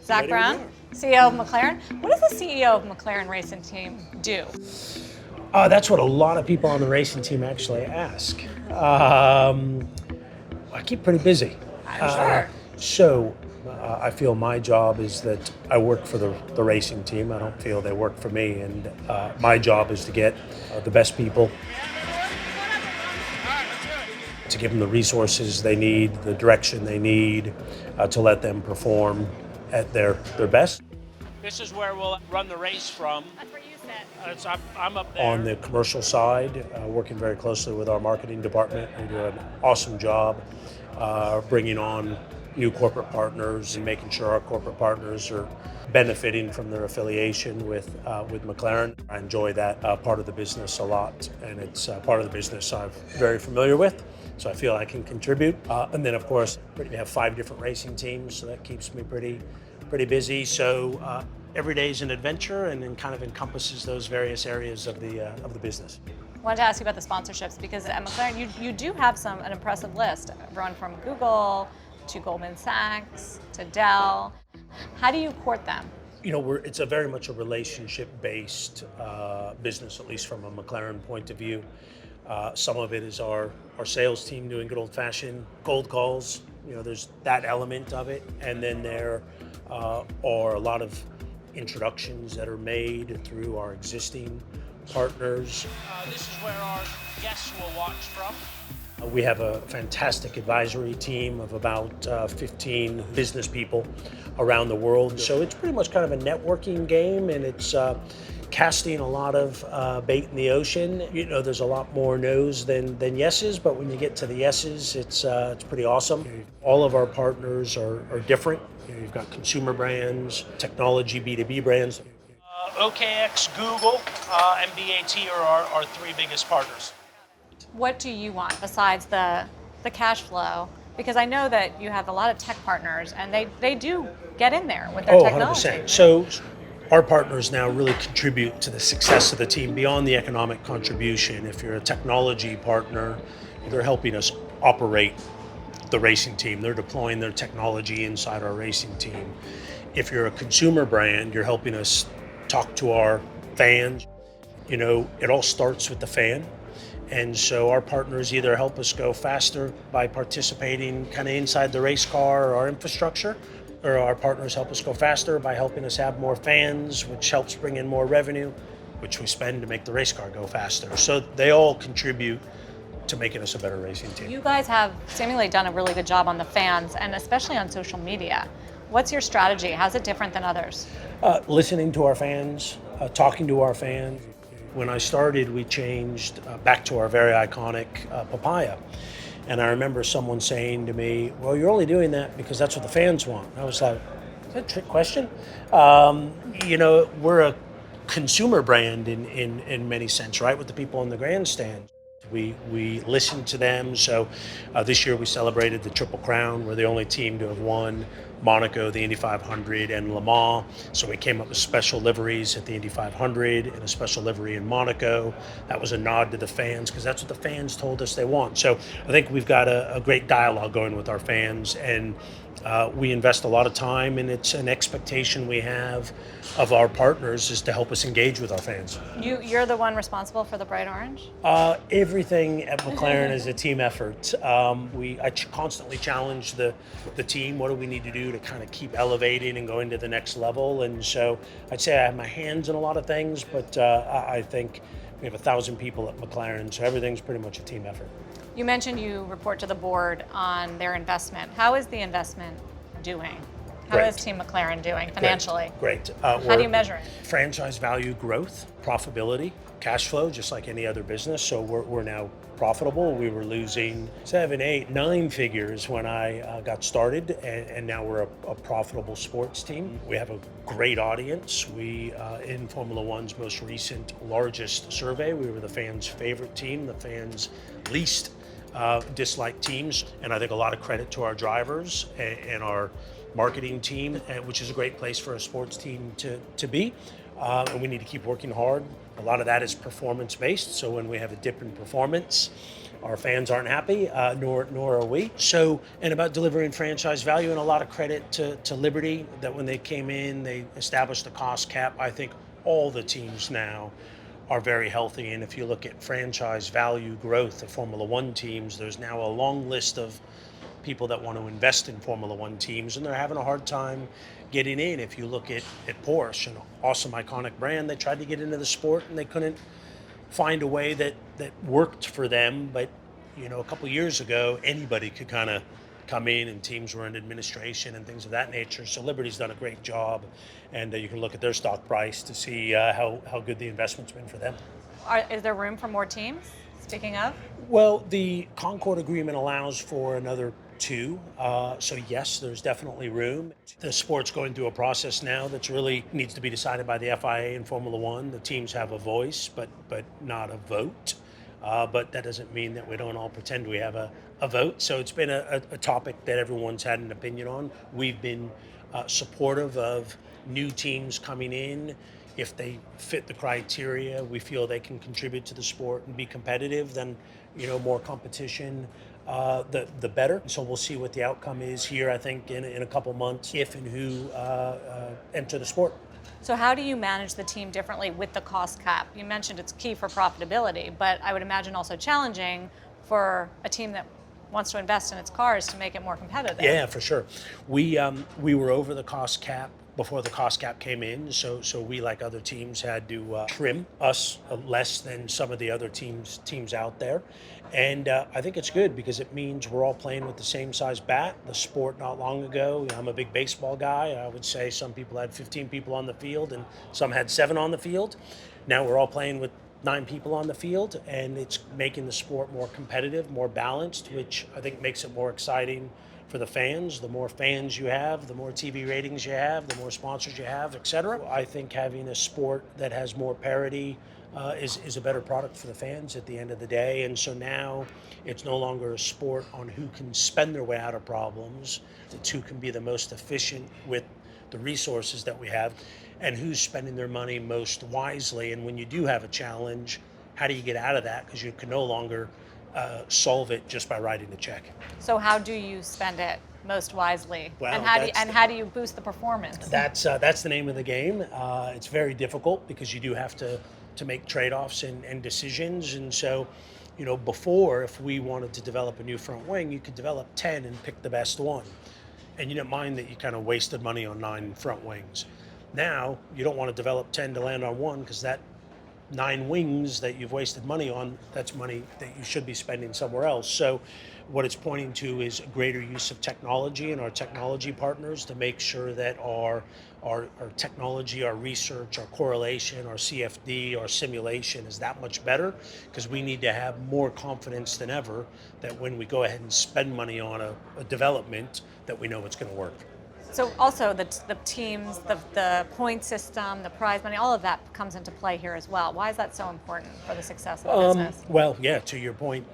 Zach Brown, CEO of McLaren. What does the CEO of McLaren racing team do? That's what a lot of people on the racing team actually ask. I keep pretty busy. I'm sure. I feel my job is that I work for the racing team. I don't feel they work for me, and my job is to get the best people, to give them the resources they need, the direction they need, to let them perform at their best. This is where we'll run the race from. That's where you sit. I'm up there. On the commercial side, working very closely with our marketing department. We do an awesome job bringing on new corporate partners and making sure our corporate partners are benefiting from their affiliation with McLaren. I enjoy that part of the business a lot, and it's part of the business I'm very familiar with, so I feel I can contribute. And then, of course, we have 5 different racing teams, so that keeps me pretty busy. So every day is an adventure, and then kind of encompasses those various areas of the business. I wanted to ask you about the sponsorships, because at McLaren you do have an impressive list, everyone from Google to Goldman Sachs to Dell. How do you court them? You know, it's a very much a relationship-based business, at least from a McLaren point of view. Some of it is our sales team doing good old-fashioned cold calls. You know, there's that element of it, and then there are a lot of introductions that are made through our existing partners. This is where our guests will watch from. We have a fantastic advisory team of about 15 business people around the world. So it's pretty much kind of a networking game, and it's casting a lot of bait in the ocean. You know, there's a lot more no's than yeses, but when you get to the yeses, it's pretty awesome. All of our partners are different. You know, you've got consumer brands, technology, B2B brands. OKX, Google, and BAT are our 3 biggest partners. What do you want besides the cash flow? Because I know that you have a lot of tech partners, and they do get in there with their technology. 100%. So our partners now really contribute to the success of the team beyond the economic contribution. If you're a technology partner, they're helping us operate the racing team. They're deploying their technology inside our racing team. If you're a consumer brand, you're helping us talk to our fans. You know, it all starts with the fan. And so our partners either help us go faster by participating kind of inside the race car or our infrastructure, or our partners help us go faster by helping us have more fans, which helps bring in more revenue, which we spend to make the race car go faster. So they all contribute to making us a better racing team. You guys have seemingly done a really good job on the fans, and especially on social media. What's your strategy? How's it different than others? Listening to our fans, talking to our fans. When I started, we changed back to our very iconic papaya. And I remember someone saying to me, well, you're only doing that because that's what the fans want. I was like, is that a trick question? You know, we're a consumer brand in many sense, right? With the people in the grandstand. We listen to them. So this year we celebrated the Triple Crown. We're the only team to have won Monaco, the Indy 500, and Le Mans. So we came up with special liveries at the Indy 500 and a special livery in Monaco. That was a nod to the fans, because that's what the fans told us they want. So I think we've got a great dialogue going with our fans, and we invest a lot of time, and it's an expectation we have of our partners is to help us engage with our fans. You're the one responsible for the bright orange? Everything at McLaren is a team effort. I constantly challenge the team. What do we need to do to kind of keep elevating and going to the next level? And so I'd say I have my hands in a lot of things, but I think we have 1,000 people at McLaren, so everything's pretty much a team effort. You mentioned you report to the board on their investment. How is the investment doing? How is Team McLaren doing financially? Great. How do you measure it? Franchise value growth, profitability, cash flow, just like any other business. So we're now profitable. We were losing 7, 8, 9 figures when I got started, and now we're a profitable sports team. We have a great audience. We, in Formula One's most recent largest survey, we were the fans' favorite team, the fans' least disliked teams, and I think a lot of credit to our drivers and our marketing team, which is a great place for a sports team to be. And we need to keep working hard. A lot of that is performance-based, so when we have a dip in performance, Our fans aren't happy, nor are we. So, and about delivering franchise value, and a lot of credit to Liberty that when they came in, they established a cost cap. I think all the teams now are very healthy. And if you look at franchise value growth of Formula One teams, there's now a long list of people that want to invest in Formula One teams, and they're having a hard time getting in. If you look at Porsche, an awesome, iconic brand, they tried to get into the sport and they couldn't find a way that worked for them. But a couple of years ago, anybody could kind of come in, and teams were in administration and things of that nature. So Liberty's done a great job, and you can look at their stock price to see how good the investment's been for them. Is there room for more teams? Speaking of? Well, the Concord agreement allows for another two. So yes, there's definitely room. The sport's going through a process now that's really needs to be decided by the FIA and Formula One. The teams have a voice, but not a vote. But that doesn't mean that we don't all pretend we have a vote. So it's been a topic that everyone's had an opinion on. We've been supportive of new teams coming in. If they fit the criteria, we feel they can contribute to the sport and be competitive, then more competition, the better. So we'll see what the outcome is here, I think, in a couple months, if and who enter the sport. So how do you manage the team differently with the cost cap? You mentioned it's key for profitability, but I would imagine also challenging for a team that wants to invest in its cars to make it more competitive. Yeah, for sure. We were over the cost cap before the cost cap came in, so we, like other teams, had to trim us less than some of the other teams out there. And I think it's good because it means we're all playing with the same size bat. The sport not long ago, I'm a big baseball guy. I would say some people had 15 people on the field and some had 7 on the field. Now we're all playing with 9 people on the field, and it's making the sport more competitive, more balanced, which I think makes it more exciting for the fans. The more fans you have, the more TV ratings you have, the more sponsors you have, etc. I think having a sport that has more parity is a better product for the fans at the end of the day. And so now it's no longer a sport on who can spend their way out of problems. It's who can be the most efficient with the resources that we have, and who's spending their money most wisely. And when you do have a challenge, how do you get out of that? Because you can no longer solve it just by writing a check. So how do you spend it most wisely? Well, and how do you boost the performance? That's the name of the game. It's very difficult because you do have to make trade-offs and decisions. And so, before, if we wanted to develop a new front wing, you could develop 10 and pick the best one. And you didn't mind that you kind of wasted money on 9 front wings. Now, you don't want to develop 10 to land on one, because that 9 wings that you've wasted money on, that's money that you should be spending somewhere else. So what it's pointing to is a greater use of technology and our technology partners to make sure that our technology, our research, our correlation, our CFD, our simulation is that much better, because we need to have more confidence than ever that when we go ahead and spend money on a development, that we know it's going to work. So also the teams, the point system, the prize money, all of that comes into play here as well. Why is that so important for the success of the business? Well, yeah, to your point,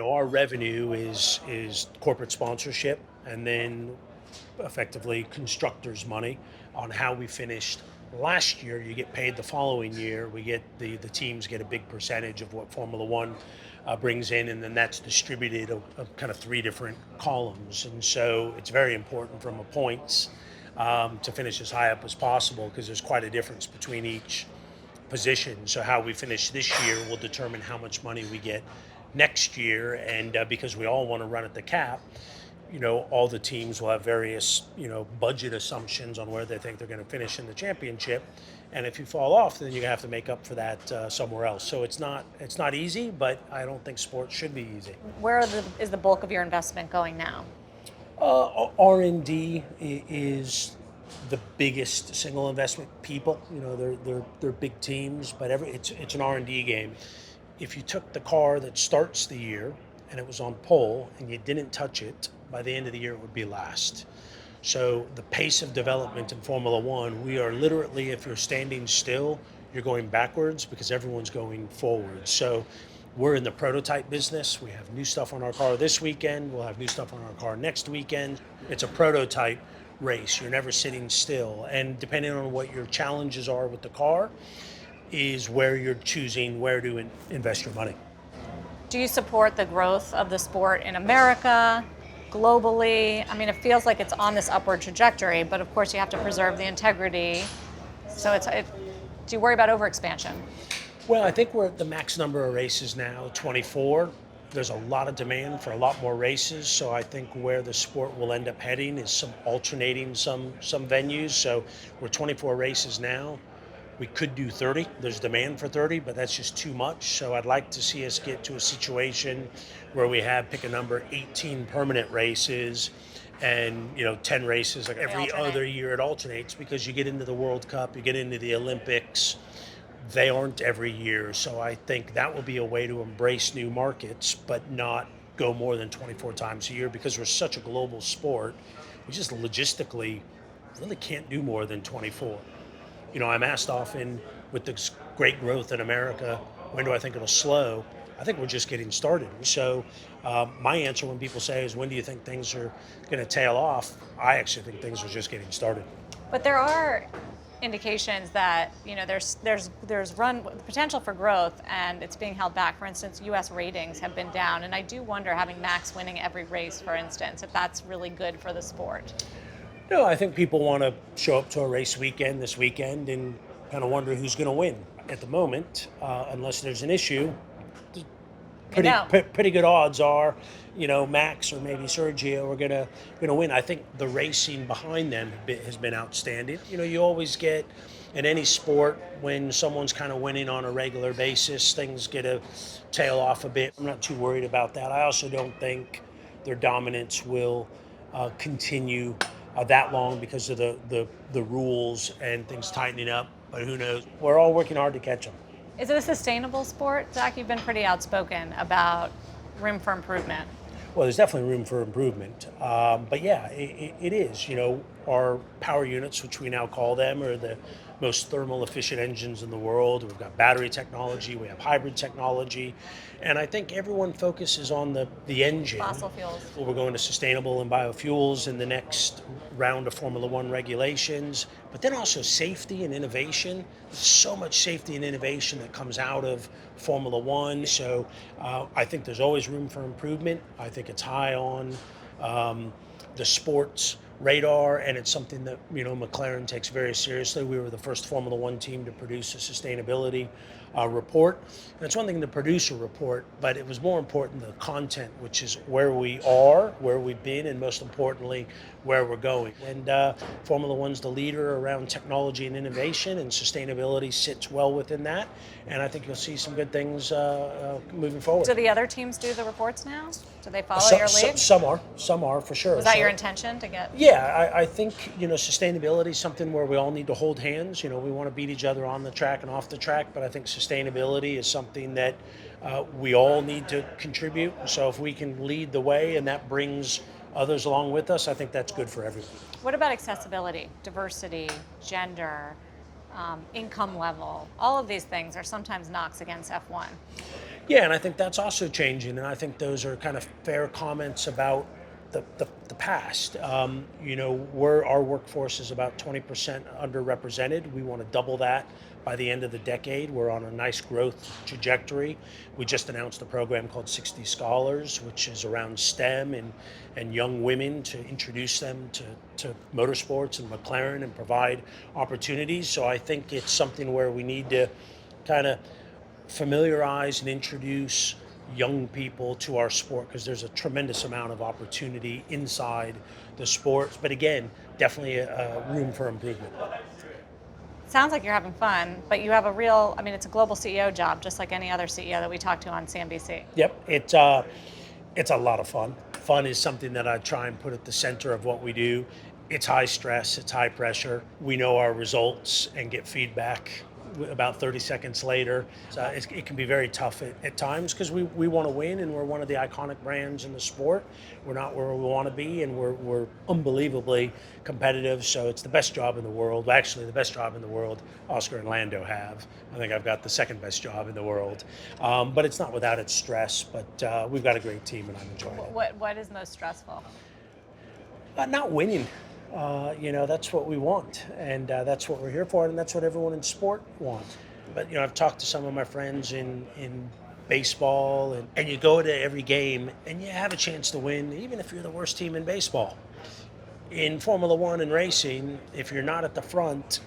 our revenue is corporate sponsorship, and then effectively constructors' money on how we finished last year. You get paid the following year. We get the teams get a big percentage of what Formula One brings in, and then that's distributed of kind of 3 different columns. And so it's very important from a points to finish as high up as possible, because there's quite a difference between each position. So how we finish this year will determine how much money we get next year. And because we all want to run at the cap, all the teams will have various, budget assumptions on where they think they're going to finish in the championship. And if you fall off, then you're going to have to make up for that somewhere else. So it's not easy, but I don't think sports should be easy. Where is the bulk of your investment going now? R&D is the biggest single investment. People, they're big teams, but it's an R&D game. If you took the car that starts the year and it was on pole and you didn't touch it, by the end of the year it would be last. So the pace of development in Formula One, we are literally, if you're standing still, you're going backwards, because everyone's going forward. So we're in the prototype business. We have new stuff on our car this weekend. We'll have new stuff on our car next weekend. It's a prototype race. You're never sitting still. And depending on what your challenges are with the car is where you're choosing where to invest your money. Do you support the growth of the sport in America, globally? I mean, it feels like it's on this upward trajectory, but of course you have to preserve the integrity. So do you worry about overexpansion? Well, I think we're at the max number of races now, 24. There's a lot of demand for a lot more races, so I think where the sport will end up heading is alternating some venues. So we're 24 races now. We could do 30. There's demand for 30, but that's just too much. So I'd like to see us get to a situation where we have, pick a number, 18 permanent races and 10 races. Like every other year it alternates, because you get into the World Cup, you get into the Olympics. They aren't every year. So I think that will be a way to embrace new markets, but not go more than 24 times a year, because we're such a global sport. We just logistically really can't do more than 24. I'm asked often, with this great growth in America, when do I think it'll slow? I think we're just getting started. So my answer when people say is, when do you think things are going to tail off? I actually think things are just getting started. But there are indications that there's the potential for growth, and it's being held back. For instance, U.S. ratings have been down, and I do wonder, having Max winning every race, for instance, if that's really good for the sport. No, I think people want to show up to a race weekend this weekend and kind of wonder who's going to win. At the moment, unless there's an issue, pretty good odds are, Max or maybe Sergio are going to win. I think the racing behind them has been outstanding. You always get in any sport, when someone's kind of winning on a regular basis, things get a tail off a bit. I'm not too worried about that. I also don't think their dominance will continue that long, because of the rules and things tightening up. But who knows? We're all working hard to catch them. Is it a sustainable sport? Zach, you've been pretty outspoken about room for improvement. Well, there's definitely room for improvement. But yeah, it is. Our power units, which we now call them, are the most thermal efficient engines in the world. We've got battery technology, we have hybrid technology, and I think everyone focuses on the engine. Fossil fuels. Well, we're going to sustainable and biofuels in the next round of Formula One regulations, but then also safety and innovation. There's so much safety and innovation that comes out of Formula One. So I think there's always room for improvement. I think it's high on the sports radar, and it's something that McLaren takes very seriously. We were the first Formula One team to produce a sustainability report. And it's one thing to produce a report, but it was more important the content, which is where we are, where we've been, and most importantly, where we're going. And Formula One's the leader around technology and innovation, and sustainability sits well within that. And I think you'll see some good things moving forward. Do the other teams do the reports now? Do they follow your lead? Some are for sure. Was that your intention to get? Yeah, I think sustainability is something where we all need to hold hands. We want to beat each other on the track and off the track, but I think sustainability is something that we all need to contribute. So if we can lead the way and that brings others along with us, I think that's good for everyone. What about accessibility, diversity, gender, income level? All of these things are sometimes knocks against F1. Yeah, and I think that's also changing, and I think those are kind of fair comments about the past. Our workforce is about 20% underrepresented. We want to double that by the end of the decade. We're on a nice growth trajectory. We just announced a program called 60 Scholars, which is around STEM and young women, to introduce them to motorsports and McLaren and provide opportunities. So I think it's something where we need to kind of familiarize and introduce young people to our sport, because there's a tremendous amount of opportunity inside the sport. But again, definitely a room for improvement. Sounds like you're having fun, but you have it's a global CEO job, just like any other CEO that we talk to on CNBC. Yep, it's a lot of fun. Fun is something that I try and put at the center of what we do. It's high stress, it's high pressure. We know our results and get feedback about 30 seconds later. So it can be very tough at times, because we want to win, and we're one of the iconic brands in the sport. We're not where we want to be, and we're unbelievably competitive. So it's the best job in the world. Actually, the best job in the world Oscar and Lando have. I think I've got the second best job in the world. But it's not without its stress. But we've got a great team, and I'm enjoying it. What is most stressful? Not winning. That's what we want, and that's what we're here for, and that's what everyone in sport wants. But I've talked to some of my friends in baseball, and you go to every game and you have a chance to win, even if you're the worst team in baseball. In Formula One and racing, if you're not at the front,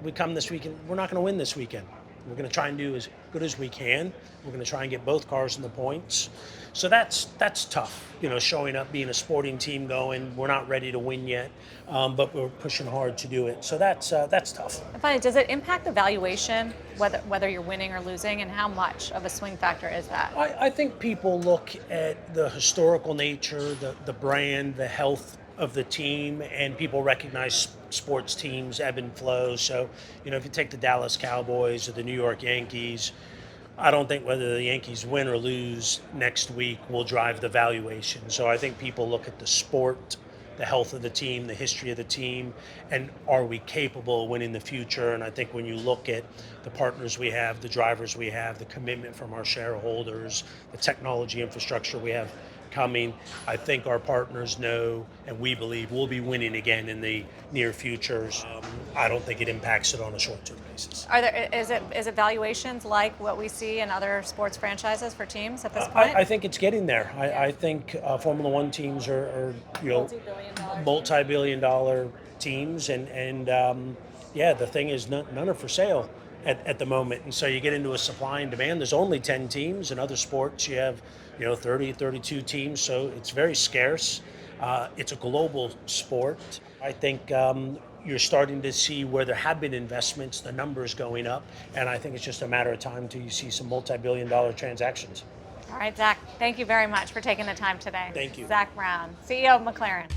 we come this weekend, we're not going to win this weekend. We're going to try and do as good as we can. We're going to try and get both cars in the points. So that's tough, showing up, being a sporting team going, we're not ready to win yet, but we're pushing hard to do it. So that's tough. And finally, does it impact the valuation, whether you're winning or losing, and how much of a swing factor is that? I think people look at the historical nature, the brand, the health of the team, and people recognize sports teams ebb and flow. So, if you take the Dallas Cowboys or the New York Yankees, I don't think whether the Yankees win or lose next week will drive the valuation. So I think people look at the sport, the health of the team, the history of the team, and are we capable of winning the future? And I think when you look at the partners we have, the drivers we have, the commitment from our shareholders, the technology infrastructure we have coming, I think our partners know, and we believe we'll be winning again in the near future. I don't think it impacts it on a short-term basis. Is it valuations like what we see in other sports franchises for teams at this point? I think it's getting there. I think Formula One teams are multi-billion-dollar teams, and the thing is none are for sale at the moment. And so you get into a supply and demand. There's only 10 teams. In other sports, you have 30, 32 teams. So it's very scarce. It's a global sport. I think you're starting to see where there have been investments, the numbers going up. And I think it's just a matter of time till you see some multi-billion-dollar transactions. All right, Zach, thank you very much for taking the time today. Thank you. Zach Brown, CEO of McLaren.